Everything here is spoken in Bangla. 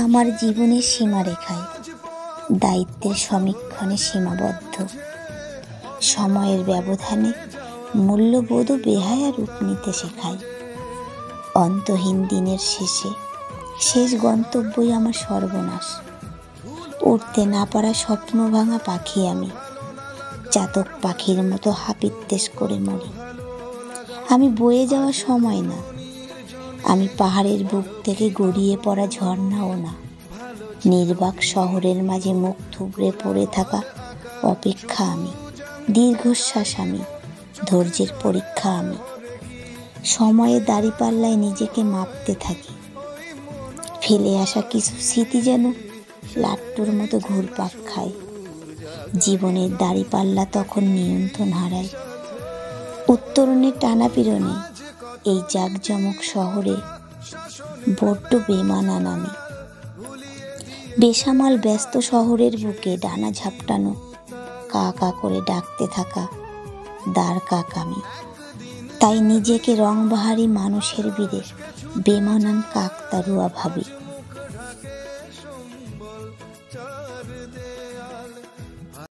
আমার জীবনের সীমারেখায় দায়িত্বের সমীক্ষণে সীমাবদ্ধ, সময়ের ব্যবধানে মূল্যবোধও বেহায়া রূপ নিতে শেখায়। অন্তহীন দিনের শেষ গন্তব্যই আমার সর্বনাশ। উড়তে না পারা স্বপ্ন ভাঙা পাখি আমি, চাতক পাখির মতো হাপিত্যেশ করে মরি। আমি বয়ে যাওয়া সময় না, আমি পাহাড়ের বুক থেকে গড়িয়ে পড়া ঝর্ণাও না, নির্বাক শহরের মাঝে মুখ থুবড়ে পড়ে থাকা অপেক্ষা আমি, দীর্ঘশ্বাস আমি, ধৈর্যের পরীক্ষা আমি। সময়ে দাঁড়িপাল্লায় নিজেকে মাপতে থাকি, ফেলে আসা কিছু স্মৃতি যেন লাট্টুর মতো ঘুরপাক খায়। জীবনের দাঁড়িপাল্লা তখন নিয়ন্ত্রণ হারায়। উত্তরণের টানাপিরনে এই জাঁকজমক শহরে বড্ড বেমানান আমি। বেসামাল ব্যস্ত শহরের বুকে ডানা ঝাপটানো কা কা করে ডাকতে থাকা দাঁড় কাক আমি। তাই নিজেকে রংবাহারি মানুষের ভিড়ে বেমানান কাকতাড়ুয়া ভাবি।